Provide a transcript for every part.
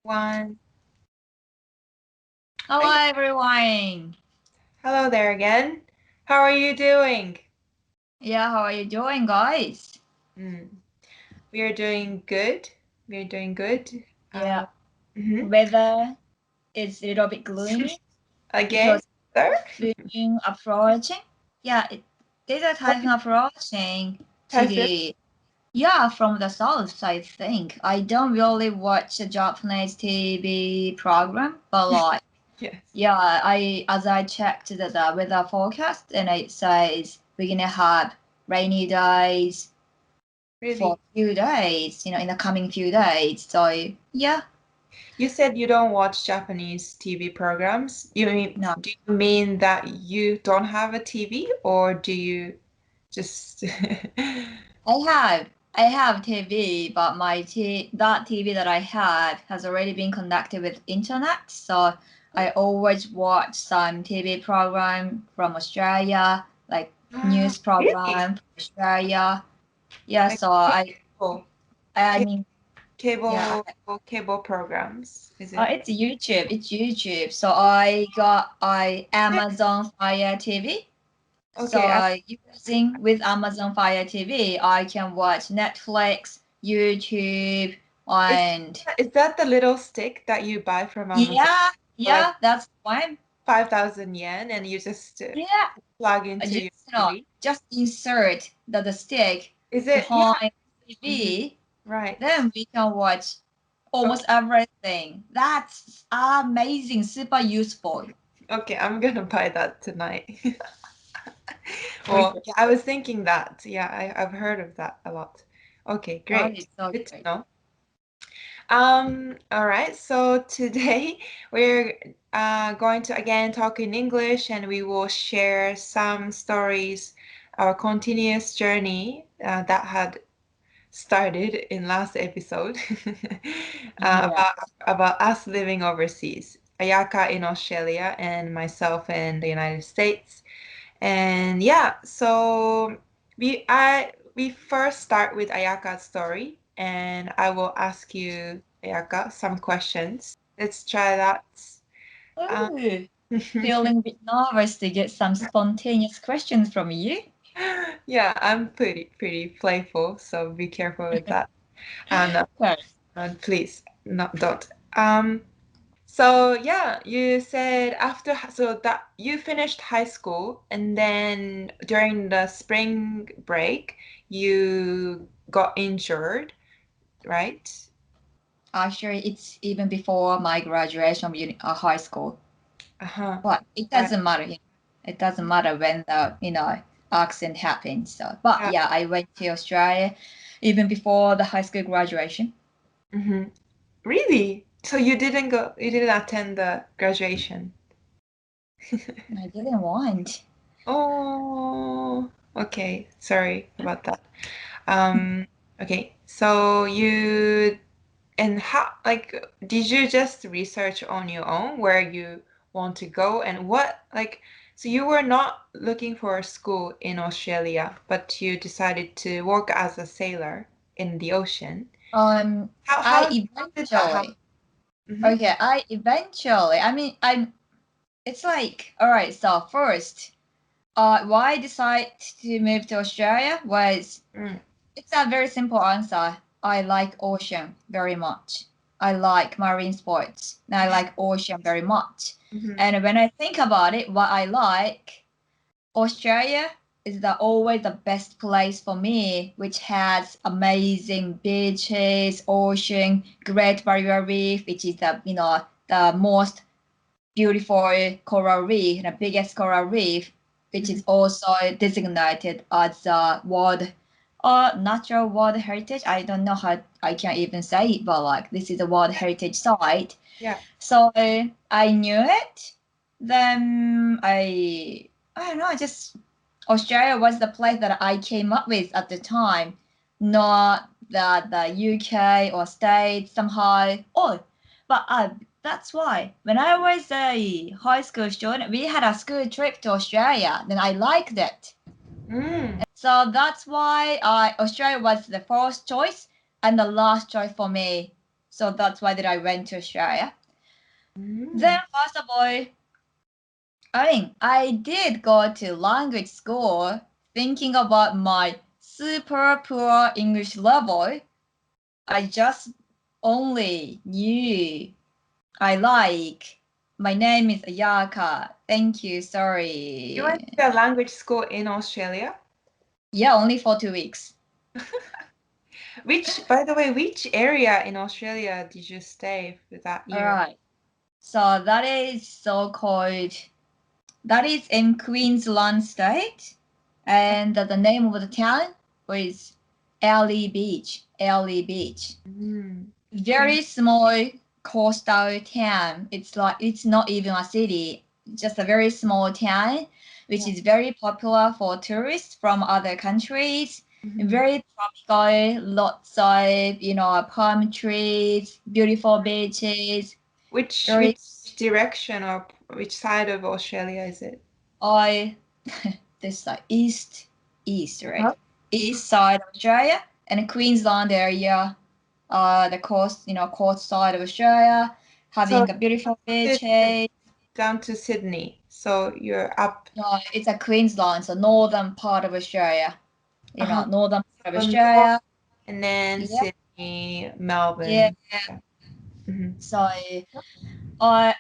One. Hello, everyone. Hello there again. How are you doing? Yeah, how are you doing, guys? We are doing good. We are doing good. Yeah, Mhm. weather is a little bit gloomy Again, because sir? typhoon approaching. Yeah, there's a typhoon approaching to Typhoon? the from the south, I think. I don't really watch a Japanese TV program, but like Yes. as I checked the weather forecast and it says we're gonna have rainy days for Really? a few days, in the coming few days. So yeah, You said you don't watch Japanese TV programs. no, Do you mean that you don't have a TV or do you just I have TV, but that TV that I have has already been connected with internet. So I always watch some TV program from Australia, like news really? program from Australia. Yeah, Like so I cable, I ca- mean yeah, cable programs, is it? it's YouTube. It's YouTube. So I Amazon Fire TV. Okay, So using with Amazon Fire TV, I can watch Netflix, YouTube, Is and is that the little stick that you buy from Amazon yeah, for like that's fine. 5,000 yen and you just Yeah, plug I into just your TV? just insert the stick Is it? Yeah. behind Mhm. TV, Right. then we can watch Okay. almost everything. That's amazing, super useful. Okay, I'm gonna buy that tonight. Well, Okay. yeah, I was thinking that. Yeah, I've heard of that a lot. Okay, That great. is so Good to great. know. All right. So today we're going to again talk in English and we will share some stories, our continuous journey that had started in last episode Yeah. about us living overseas. Ayaka in Australia and myself in the United States. And yeah, so we first start with Ayaka's story, and I will ask you, Ayaka, some questions. Let's try that. Um, Ooh, feeling a bit nervous to get some spontaneous questions from you. yeah, I'm pretty playful, so be careful with that. No, Okay. no, please, don't. Um, So yeah, you said so that you finished high school and then during the spring break you got injured, right? Actually, it's even before my graduation from high school. Uh-huh. But it Right. doesn't matter. It doesn't matter when the accident happens. So, but Yeah. yeah, I went to Australia even before the high school graduation. hmm Really? So you didn't attend the graduation. I didn't want. Oh, okay. Sorry about that. Um, okay. So you And how, like, did you just research on your own where you want to go and so you were not looking for a school in Australia, but you decided to work as a sailor in the ocean. Um, How, I how did that happen? eventually. Mm-hmm. Okay, I eventually. I mean, I'm. It's like all right. So first, why I decided to move to Australia was Mm, it's a very simple answer. I like ocean very much. I like marine sports. And I like ocean very much. mm-hmm. And when I think about it, what I like, Australia is always the best place for me, which has amazing beaches, ocean, Great Barrier Reef, which is the most beautiful coral reef, the biggest coral reef, which Mm-hmm. is also designated as a world natural world heritage. I don't know how I can even say it, but like this is a world heritage site. Yeah. So I knew it. Then I don't know, just Australia was the place that I came up with at the time, not the UK or States somehow. Oh, but that's why when I was a high school student, we had a school trip to Australia. Then I liked it. Mm, So that's why Australia was the first choice and the last choice for me. So that's why that I went to Australia. Mm. Then first of all, I did go to language school thinking about my super poor English level. I just only knew I like. My name is Ayaka. Thank you. Sorry. You went to a language school in Australia? Yeah, only for 2 weeks. By the way, which area in Australia did you stay for that All year? right. So that is so-called, that is in Queensland state. And the name of the town was Airlie Beach. Airlie Beach. Mm. Very small coastal town. It's like, it's not even a city, just a very small town, which is very popular for tourists from other countries. Mhm. Very tropical, lots of, palm trees, beautiful beaches. Which Very, direction or which side of Australia is it? I, this like east, right? Huh? East side of Australia and Queensland area, the coast side of Australia, So having a beautiful Sydney, beaches. down to Sydney. So you're up. No, it's a Queensland, so northern part of Australia. Uh-huh. Northern part of So north Australia. and then Yeah, Sydney, yeah. Melbourne. Mhm. So,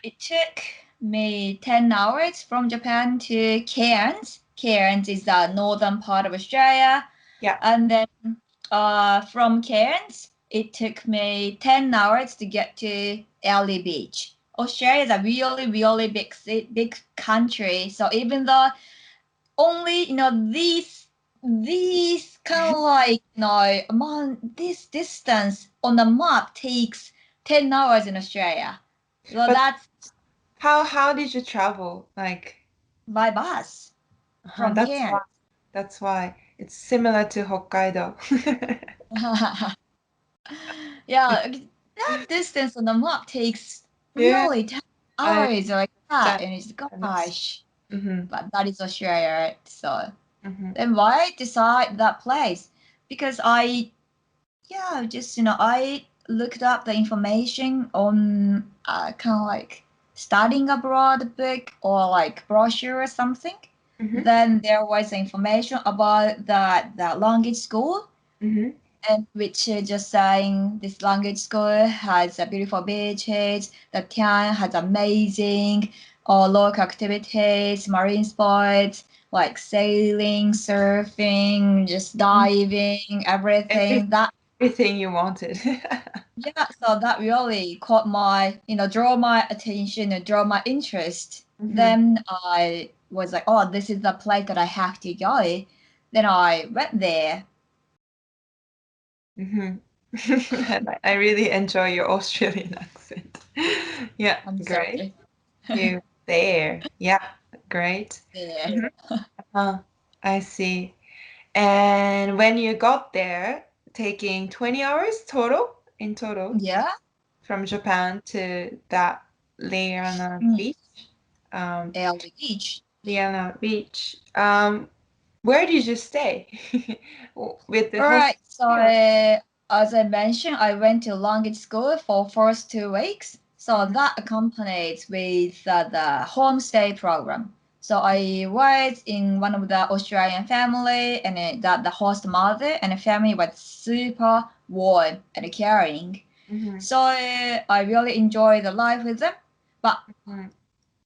it took me 10 hours from Japan to Cairns. Cairns is the northern part of Australia. Yeah. And then from Cairns, it took me 10 hours to get to Elly Beach. Australia is a really, really big country. So even though only, these kind of like, this distance on the map takes 10 hours in Australia. So But that's how did you travel? Like, by bus from that's why. Cairns. That's why. It's similar to Hokkaido. Yeah, that distance on the map takes Yeah, really 10 I hours like that. understand. And it's Understand. gosh, Mm-hmm. but that is Australia, right? So Mm-hmm. then why decide that place? Because I looked up the information on kind of like studying abroad book or like brochure or something. Mm-hmm. Then there was information about the language school, Mm-hmm. and which is just saying this language school has a beautiful beaches. The town has amazing local activities, marine sports like sailing, surfing, just diving, Every, everything. That everything you wanted. Yeah, so that really caught draw my attention and draw my interest. Mm-hmm. Then I was like, oh, this is the place that I have to go. Then I went there. Mm-hmm. I really enjoy your Australian accent. Yeah, I'm great. sorry. You there. Yeah, great. There. Mhm. I see. And when you got there, taking 20 hours total in total Yeah. from Japan to that Liana Mm. Beach, um, Elly Beach. Liana Beach. Where did you stay? With the All host? right. So as I mentioned, I went to language school for first 2 weeks. So that accompanied with the homestay program. So I was in one of the Australian family, and the host mother and the family was super warm and caring. Mm-hmm. So I really enjoyed the life with them. But Mm-hmm.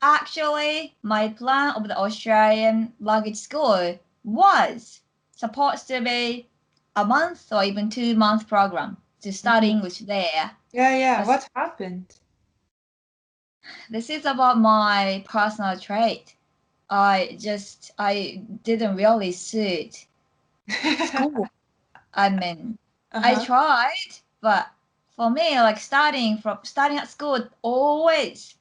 actually, my plan of the Australian language school was supposed to be a month or even 2 month program to study Mm-hmm. English there. Yeah, yeah. But What happened? this is about my personal trait. I didn't really suit school. I mean, I Uh-huh. tried, but for me, like starting at school always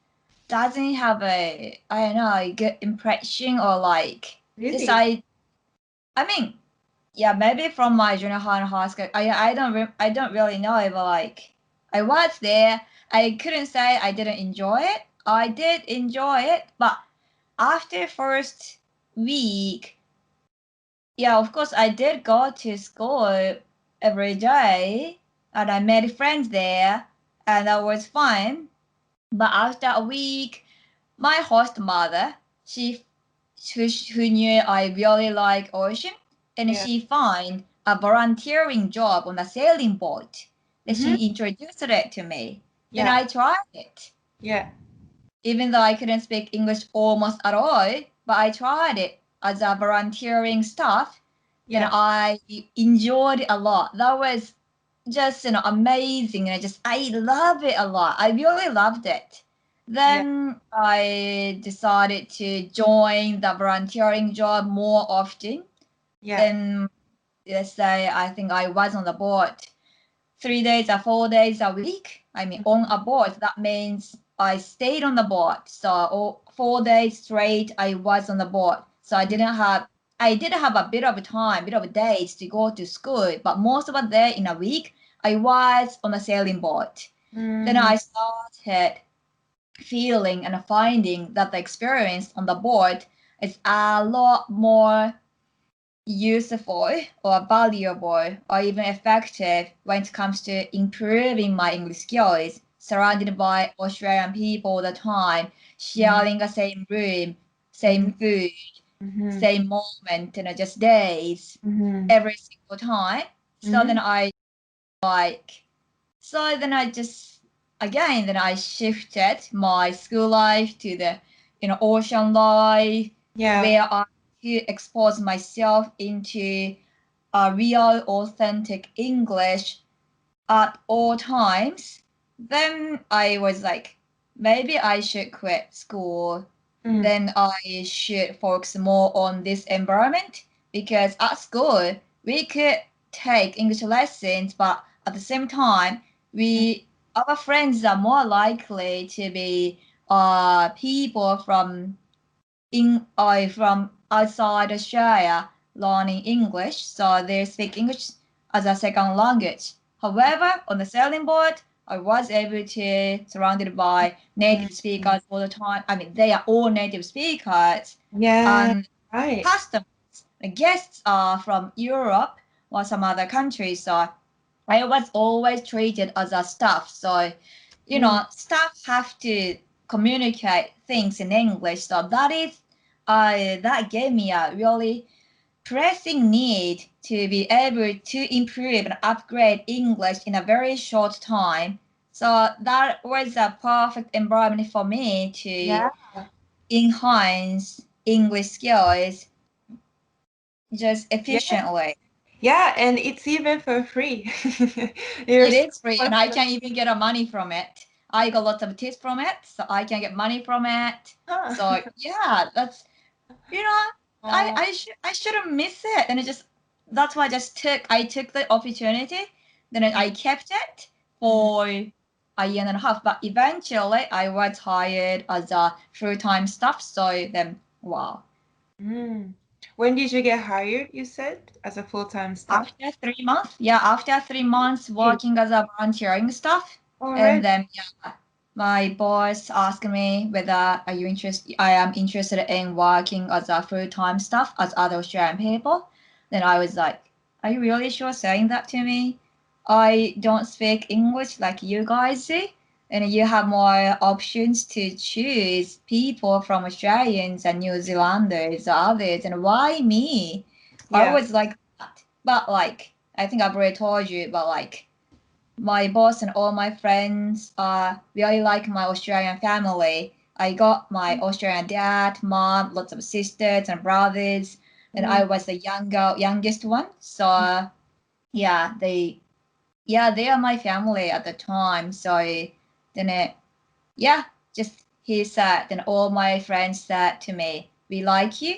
doesn't have I don't know, a good impression or like just Really? I mean, yeah, maybe from my junior high and high school. I don't really know, but like I was there. I couldn't say I didn't enjoy it. I did enjoy it, but after first week, yeah, of course I did go to school every day, and I made friends there. and that was fine. But after a week, my host mother, who knew I really like ocean, and Yeah. she found a volunteering job on a sailing boat. And Mm-hmm. she introduced it to me. Then Yeah. I tried it. Yeah. Even though I couldn't speak English almost at all, but I tried it as a volunteering staff. Then Yeah. I enjoyed it a lot. That was just amazing, and I love it a lot. I really loved it. Yeah. Then I decided to join the volunteering job more often. Yeah. Then let's say I think I was on the boat 3 days or 4 days a week. I mean, on a boat, that means I stayed on the boat. So 4 days straight, I was on the boat. So I did have a bit of time, bit of days to go to school, but most of the day in a week, I was on a sailing boat. Then I started feeling and finding that the experience on the boat is a lot more useful or valuable or even effective when it comes to improving my English skills, surrounded by Australian people all the time, sharing the same room, same food, Mm-hmm. same moment, just days, Mm-hmm. every single time. So Mm-hmm. then I just again then I shifted my school life to the ocean life Yeah. where I could expose myself into a real authentic English at all times. Then I was like, maybe I should quit school. Mm. Then I should focus more on this environment because at school we could take English lessons, but at the same time, our friends are more likely to be people from outside Australia learning English, so they speak English as a second language. However, on the sailing boat, I was able to surrounded by native speakers all the time. I mean, they are all native speakers, Yeah. and Right. customers, the guests are from Europe or some other countries. So I was always treated as a staff. So, staff have to communicate things in English. So that gave me a really pressing need to be able to improve and upgrade English in a very short time. So that was a perfect environment for me to Yeah. enhance English skills just Yeah. efficiently. Yeah, and it's even for free. It You're so is free, and I awesome. can even get a money from it. I got lots of tips from it, so I can get money from it. So yeah, that's you know, Oh, I shouldn't miss it, and that's why I took the opportunity. Then I kept it mhm. for a year and a half, but eventually I was hired as a full-time staff. So then, wow. Mm. When did you get hired, you said, as a full-time staff? After 3 months, yeah, after 3 months Hey. working as a volunteering staff, All and right. then yeah, my boss asked me whether I am interested in working as a full-time staff as other Australian people. Then I was like, are you really sure saying that to me? I don't speak English like you guys do, and you have more options to choose people from Australians and New Zealanders or others, and why me? I Yeah. was like, but I think I've already told you, but my boss and all my friends really like my Australian family. I got my Australian dad, mom, lots of sisters and brothers, and Mm. I was the youngest one. So yeah, they are my family at the time. So then yeah, just he said, then all my friends said to me, "We like you,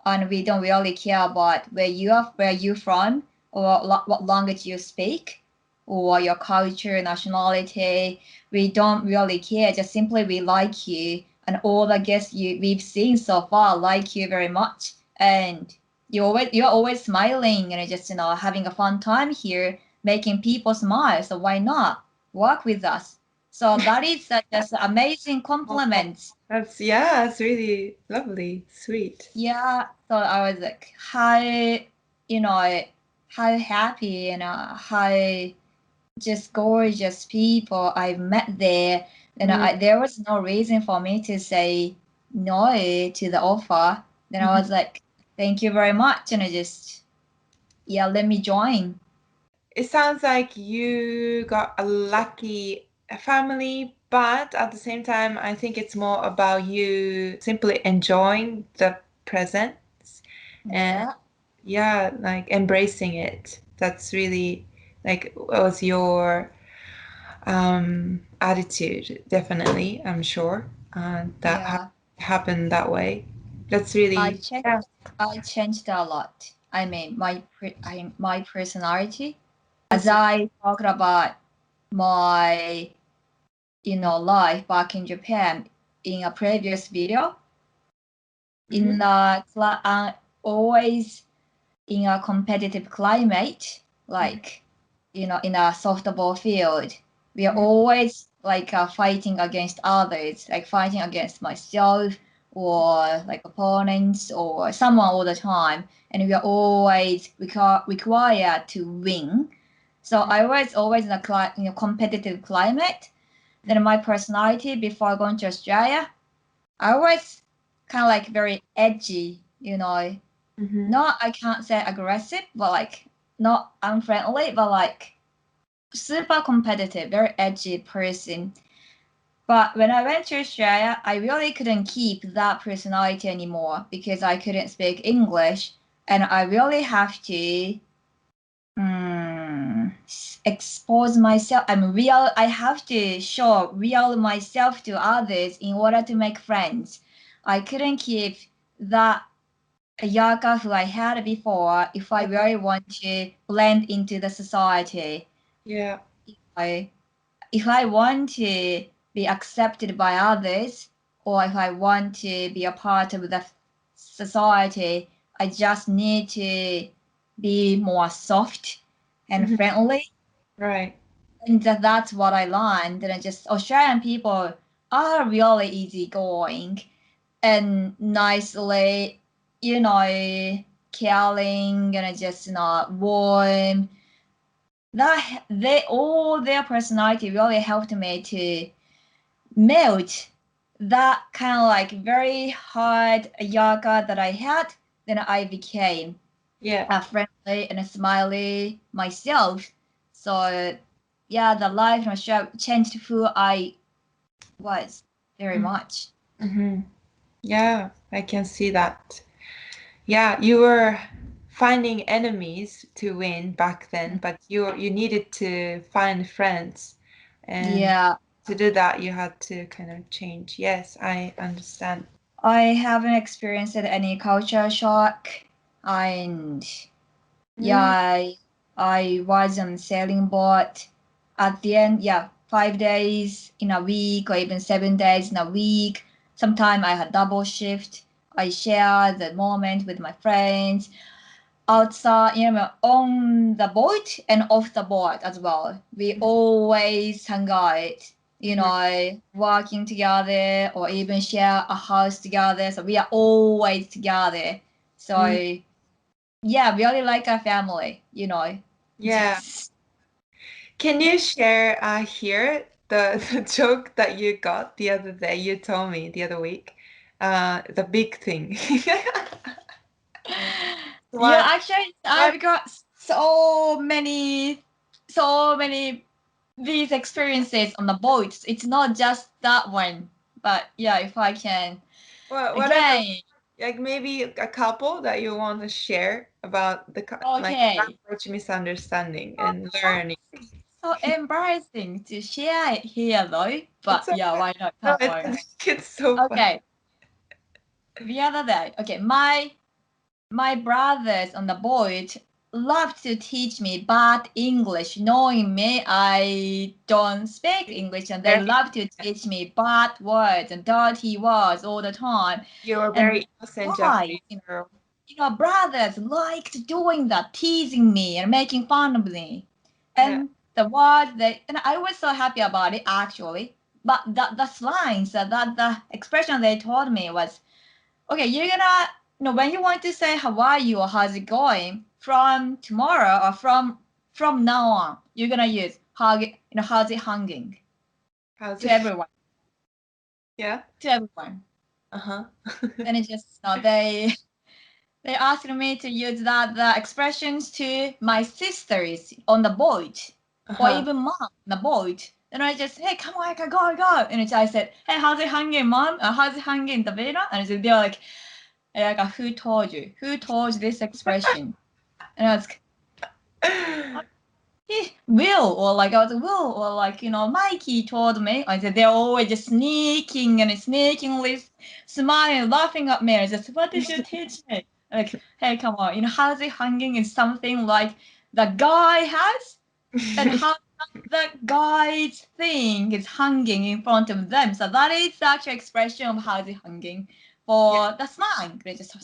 and we don't really care about where you from, or what language you speak, or your culture, nationality. We don't really care. Just simply we like you, and all the guests we've seen so far like you very much, and you're always smiling and just having a fun time here, making people smile. So why not work with us?" So that is just amazing Oh, compliments. yeah, it's really lovely, sweet. Yeah. So I was like, how happy and how just gorgeous people I've met there. And there was no reason for me to say no to the offer. Then I was like, thank you very much. And I just, let me join. It sounds like you got a lucky family, but at the same time, I think it's more about you simply enjoying the presence and like embracing it. That's really like was your attitude, definitely, I'm sure. That happened that way. That's really I changed a lot. I mean, my personality. As I talked about my, life back in Japan in a previous video, in always in a competitive climate, like, in a softball field, we are always like fighting against others, like fighting against myself or like opponents or someone all the time, and we are always required to win. So I was always in a competitive climate. Then my personality before going to Australia, I was kind of like very edgy, Not, I can't say aggressive, but like not unfriendly, but like super competitive, very edgy person. But when I went to Australia, I really couldn't keep that personality anymore because I couldn't speak English, and I really have to expose myself. I have to show real myself to others in order to make friends. I couldn't keep that Ayaka who I had before if I really want to blend into the society. Yeah. If I want to be accepted by others, or if I want to be a part of the society, I just need to be more soft and friendly. Right. And that's what I learned. And just Australian people are really easygoing and nicely, caring and just not warm. That all their personality really helped me to melt that kind of like very hard Ayaka that I had. Then I became a friendly and a smiley myself. So the life in Australia changed who I was very much. Yeah, I can see that. Yeah, you were finding enemies to win back then, but you needed to find friends. And to do that, you had to kind of change. Yes, I understand. I haven't experienced any culture shock, and I was on sailing boat at the end. 5 days in a week or even 7 days in a week. Sometimes I had double shift. I share the moment with my friends outside, on the boat and off the boat as well. We always hang out, working together or even share a house together. So we are always together. So really like a family, Yeah. Yes. Can you share here the joke that you got the other day? You told me the other week. The big thing. Actually, I've got so many these experiences on the boats. It's not just that one, but if I can. What are the, like maybe a couple that you want to share about the like language misunderstanding and learning? So embarrassing to share it here though, but why not? No, it's so fun. Okay. The other day, my brothers on the boat love to teach me bad English, knowing me I don't speak English, and they love to teach me bad words and dirty words all the time. You're very innocent Japanese girl. Brothers liked doing that, teasing me and making fun of me. And the words and I was so happy about it actually. But the slangs, the expression they told me was, okay, you're gonna, when you want to say how are you or how's it going, from tomorrow or from now on, you're gonna use how's it hanging How's to it? everyone? Yeah. To everyone. Uh-huh. And it just they asked me to use the expressions to my sisters on the boat, or Uh-huh. even mom on the boat. And I just, hey, come on, Ayaka, go, go. And I said, hey, how's it hanging, mom? How's it hanging, the Veda? And they were like, Ayaka, who told you? Who told you this expression? And I was like, Will, or like I was Will, or like Mikey told me. I said they're always just sneakingly smiling, laughing at me. I just, what did you teach me? Like, hey, come on, how's it hanging is something like the guy has, and how the guy's thing is hanging in front of them. So that is the actual expression of how's it hanging Yeah. for the slang. They just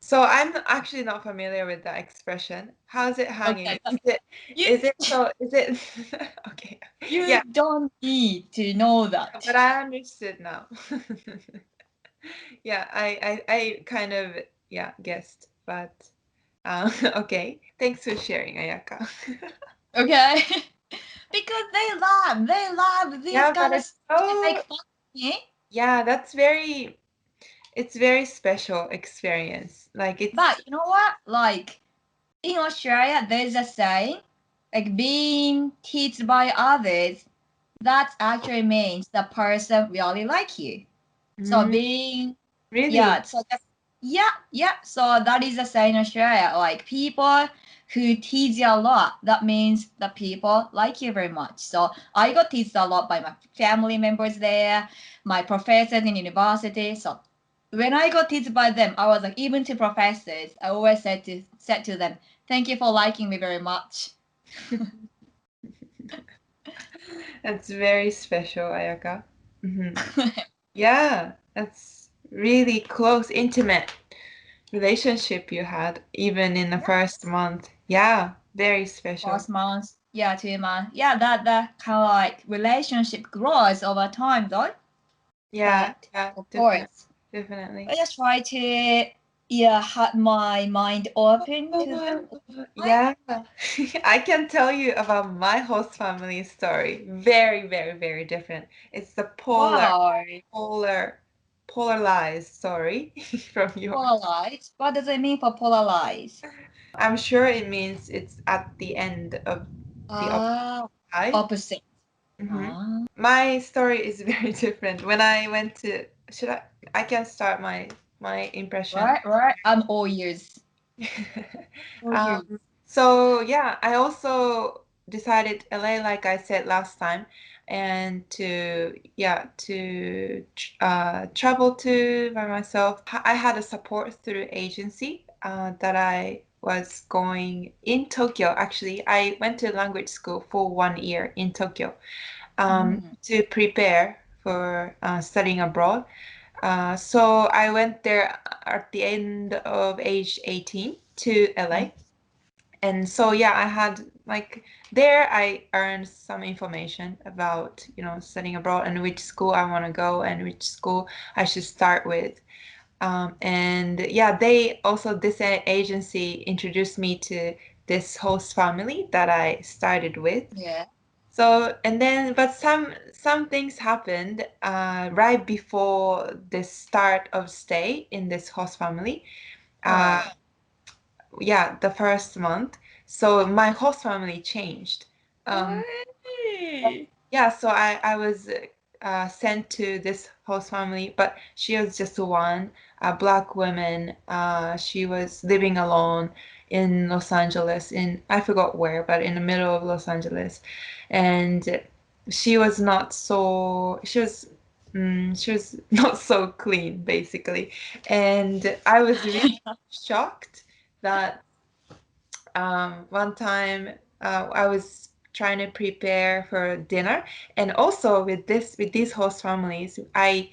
So I'm actually not familiar with that expression. How's it hanging? okay. Is it okay. You Yeah, don't need to know that. but I understood now. Yeah, I kind of guessed, but okay. Thanks for sharing, Ayaka. Okay. Because they love these Yeah, but kind of it's stuff to so make fun of me. yeah, it's very special experience. Like But it's you know what? Like in Australia, there's a saying, like being teased by others, that actually means the person really like you. So mm, being really yeah, so yeah. So that is a saying in Australia. Like people who tease you a lot, that means the people like you very much. So I got teased a lot by my family members there, my professors in university. So when I got teased by them, I was like, even to professors, I always said to them, "Thank you for liking me very much." that's very special, Ayaka. Yeah, that's really close, intimate relationship you had, even in the Yeah. first month. Yeah, very special. Last month, yeah, 2 months, yeah. That kind of like relationship grows over time, though. Yeah, But yeah, of definitely, course, definitely. I just try to have my mind open to them all the time. Yeah, I can tell you about my host family story. Very, very, very different. It's the Wow, polar, polarized story from yours. polarize. What does it mean for polarize? I'm sure it means it's at the end of the opposite Ah, side. opposite. hmm Ah, My story is very different. When I went to, should I can start my impression. right, right. I'm all ears. All Um, ears. so yeah, I also decided LA, like I said last time, and to travel to by myself. I had a support through agency that I was going in Tokyo. Actually, I went to language school for 1 year in Tokyo Mm. to prepare for studying abroad. So I went there at the end of age 18 to Mm. LA. And so yeah, I had like there I earned some information about, studying abroad and which school I want to go and which school I should start with. And yeah, they also this agency introduced me to this host family that I started with. Yeah. So, and then, but some things happened right before the start of stay in this host family. Uh, Right. yeah, the first month. So my host family changed. Um, Hey. yeah, so I was sent to this host family, but she was just one, a black woman. She was living alone in Los Angeles, in I forgot where, but in the middle of Los Angeles, and she was not so. She was not so clean, basically, and I was really shocked that one time I was trying to prepare for dinner, and also with these host families, I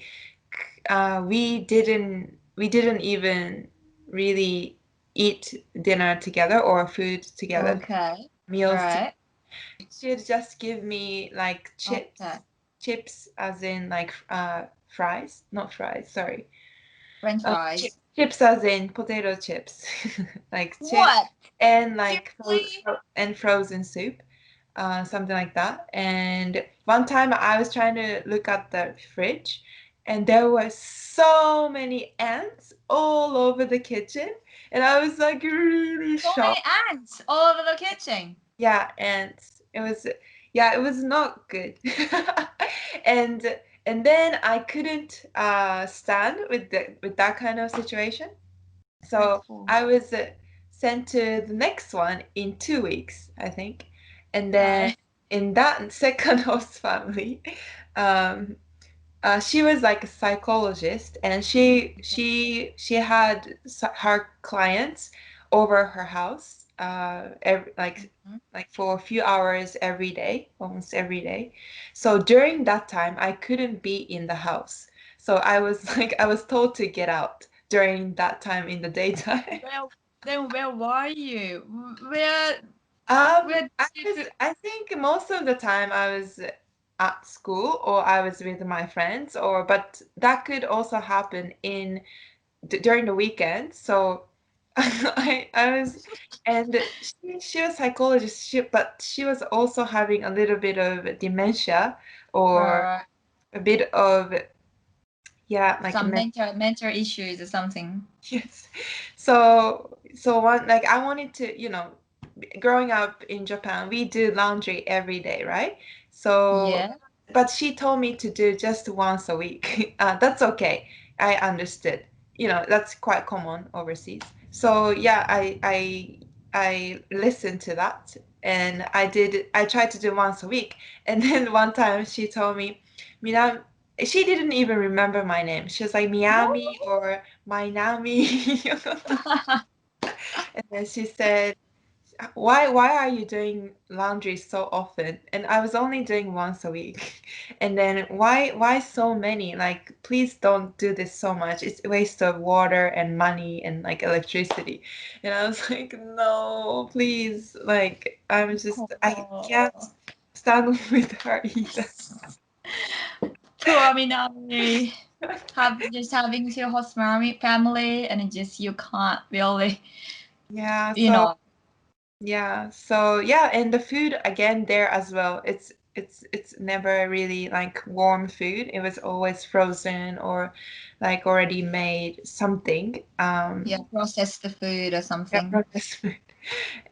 we didn't even really eat dinner together or food together, Okay. meals together. Right. She'd just give me like Okay. chips as in like fries, not fries, sorry. French fries. Chips as in potato chips, like chips What? and like Seriously? and frozen soup. something like that. And one time I was trying to look at the fridge, and there were so many ants all over the kitchen, and I was like really So many shocked. ants all over the kitchen. Yeah, ants. Yeah, it was not good. And then I couldn't stand with that kind of situation. So Dreadful. I was sent to the next one in 2 weeks, I think. And then Right. in that second host family, um, she was like a psychologist, and she had her clients over her house, Mhm. like for a few hours every day, almost every day. So during that time, I couldn't be in the house. So I was like, I was told to get out during that time in the daytime. Well, then where were you? Where did you? I think most of the time I was at school or I was with my friends, but that could also happen during the weekend. So I was, and she was psychologist, but she was also having a little bit of dementia or Uh, a bit of, yeah, like some mental issues or something. yes. So one, like I wanted to, growing up in Japan, we do laundry every day, right? So, Yeah. but she told me to do just once a week. That's okay. I understood. That's quite common overseas. So yeah, I listened to that, and I tried to do once a week. And then one time she told me, Mina, she didn't even remember my name. She was like Miami or Minami. And then she said, why are you doing laundry so often? And I was only doing once a week. And then why so many? Like, please don't do this so much. It's a waste of water and money and like electricity. And I was like, no, please. Like, I can't Oh. stand with her either. Poor Minami. Having your host family and just you can't really, Yeah, you so know. yeah, so yeah, and the food again there as well. It's never really like warm food. It was always frozen or like already made something. Yeah, process the food or Yeah, something. processed food.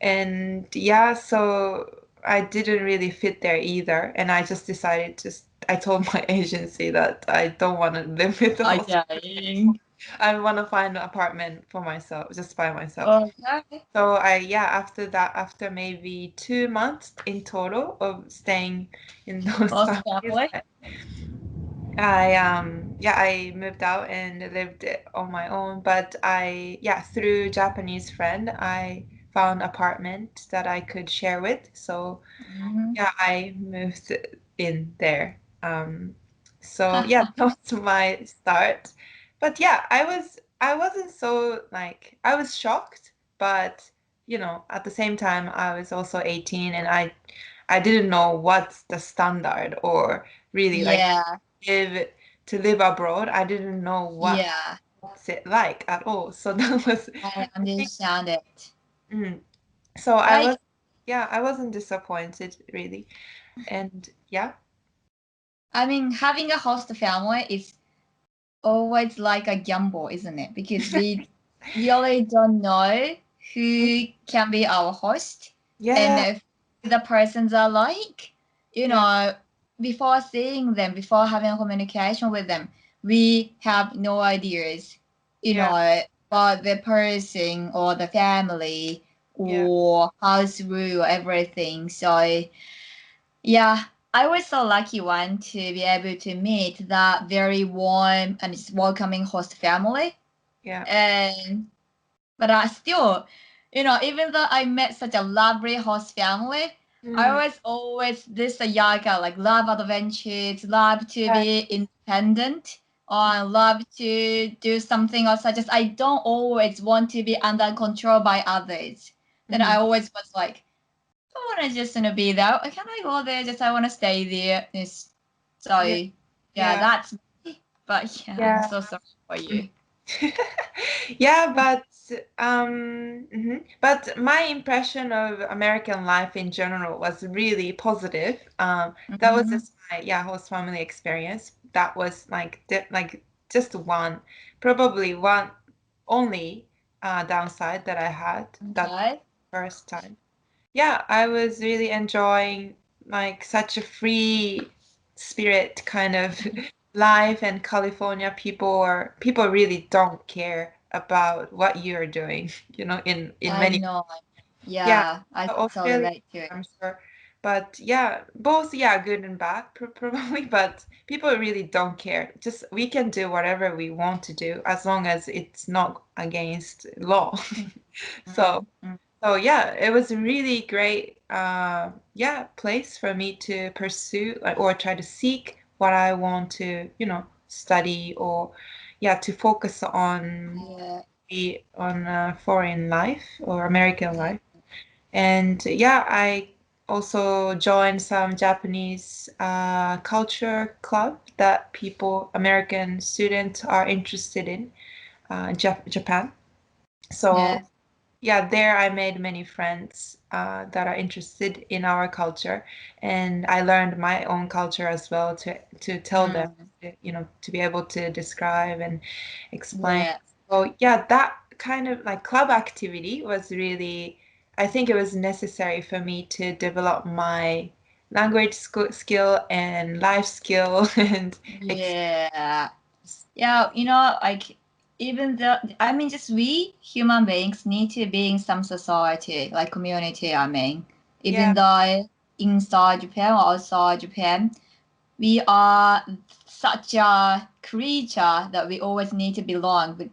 And yeah, so I didn't really fit there either. And I just decided I told my agency that I don't want to live with the host. Okay. I want to find an apartment for myself, just by myself. Okay. So yeah, after that, after maybe 2 months in total of staying in those Host families, family. I moved out and lived on my own. But through Japanese friend, I found apartment that I could share with. So Mhm. yeah, I moved in there. So yeah, that was my start. But yeah, I wasn't so like I was shocked, but at the same time I was also 18, and I didn't know what's the standard or really like Yeah, live to live abroad. I didn't know yeah, what's it like at all. So that was I I think understand it. mm, so I Like, was yeah, I wasn't disappointed really. And yeah. I mean, having a host family is always like a gamble, isn't it? Because we really don't know who can be our host and Yeah, if the persons are like, you yeah, know, before seeing them, before having a communication with them, we have no ideas, yeah, about the person or the family yeah. or house rule, everything. So yeah, I was so lucky one to be able to meet that very warm and just welcoming host family. Yeah. And but I still, even though I met such a lovely host family, I Mm, was always this Ayaka, like love adventures, love to yeah. be independent, or love to do something or such as I don't always want to be under control by others. Then I Mhm. always was like, I want to just be there. Can I go there? Just I want to stay there. So Yeah, yeah, yeah, that's me. But yeah, I'm yeah. so sorry for you. Yeah, but But my impression of American life in general was really positive. That was Mhm. just my host family experience. That was like just one, probably one only downside that I had that Okay. first time. Yeah, I was really enjoying like such a free spirit kind of life, and California people really don't care about what you're doing, in I many. know. Yeah, Yeah, I totally Australia, relate to it. I'm sure. But yeah, both, good and bad, probably, but people really don't care. Just we can do whatever we want to do as long as it's not against law. So Mm, mm. so yeah, it was a really great place for me to pursue, like, or try to seek what I want to, study, or to focus on Yeah, foreign life or American yeah, life. And yeah, I also joined some Japanese culture club that American students are interested in, Japan. So yeah. yeah, there I made many friends that are interested in our culture, and I learned my own culture as well to tell them, Mm, to be able to describe and explain. yeah. So yeah, that kind of like club activity was really, I think it was necessary for me to develop my language skill and life skill and Yeah. Yeah, you know, like even though I mean just we human beings need to be in some society, like community, I mean. yeah, Even though inside Japan or outside Japan, we are such a creature that we always need to belong with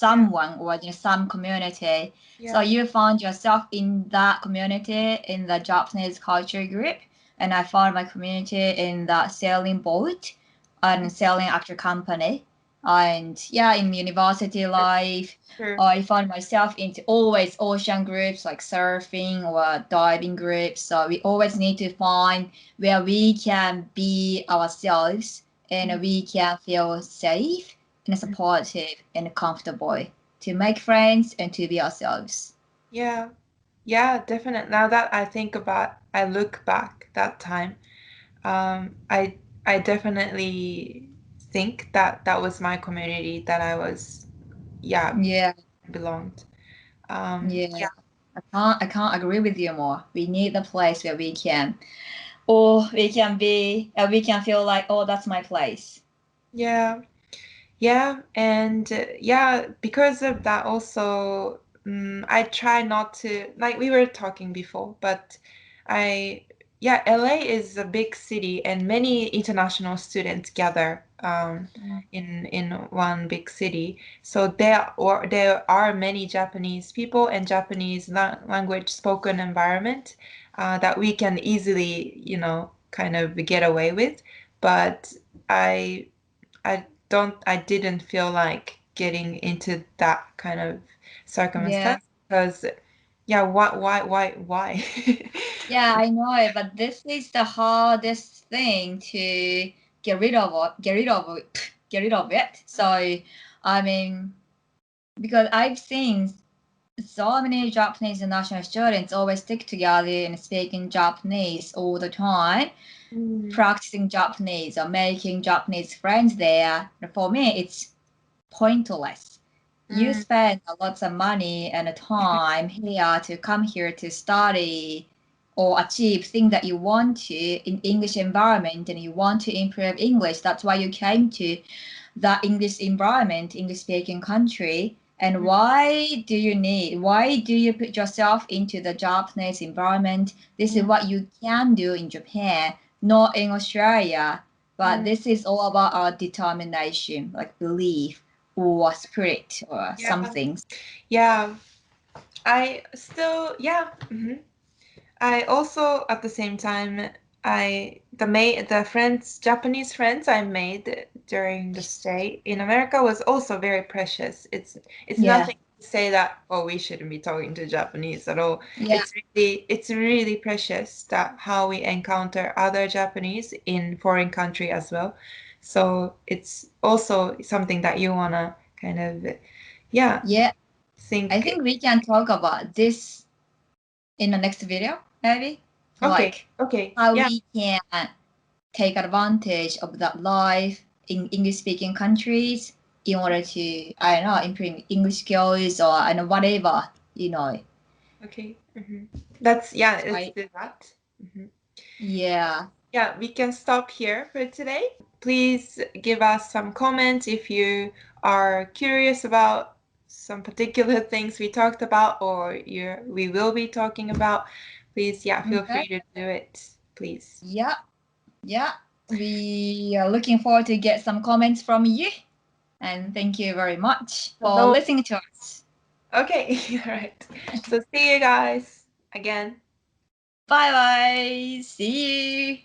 yeah, someone or some community. So yeah, you found yourself in that community in the Japanese culture group, and I found my community in the sailing boat and sailing actual company. And yeah, in university life, sure. I found myself into always ocean groups like surfing or diving groups. So we always need to find where we can be ourselves and we can feel safe and supportive and comfortable to make friends and to be ourselves. Yeah. Yeah, definitely. Now that I look back that time, I definitely think that that was my community that yeah, Yeah, belonged. yeah. Yeah, I can't agree with you more. We need a place where we can, or we can be, we can feel like, oh, that's my place. yeah, yeah, and yeah, because of that also, I try not to, like we were talking before, but I, yeah, LA is a big city, and many international students gather Mm. in one big city. So there are many Japanese people and Japanese language spoken environment that we can easily, kind of get away with. But I I didn't feel like getting into that kind of Yeah, circumstance because yeah, why? yeah, I know it, but this is the hardest thing to get rid of it. So, I mean, because I've seen so many Japanese international students always stick together and speaking Japanese all the time, Mm, practicing Japanese or making Japanese friends there. And for me, it's pointless. You mm, spend a lot of money and time here to come here to study or achieve things that you want to in English environment and you want to improve English. That's why you came to the English environment, English speaking country. And mm, why do you put yourself into the Japanese environment? This is mm, what you can do in Japan, not in Australia. But mm. this is all about our determination, like belief or spirit or Yeah, something. yeah. I also at the same time the friends Japanese friends I made during the stay in America was also very precious. It's Yeah, nothing to say that we shouldn't be talking to Japanese at all. yeah, It's really precious that how we encounter other Japanese in foreign country as well. So it's also something that you wanna kind of yeah yeah. think. I think we can talk about this in the next video, maybe. Okay. How Yeah. we can take advantage of that life in English-speaking countries in order to, I don't know, improve English skills or whatever, Okay. Let's Right. do that. Yeah. Yeah, we can stop here for today. Please give us some comments if you are curious about some particular things we talked about or we will be talking about. Please, feel free to do it, please. Yeah. We are looking forward to get some comments from you. And thank you very much for listening to us. Okay, all right. So see you guys again. Bye bye. See you.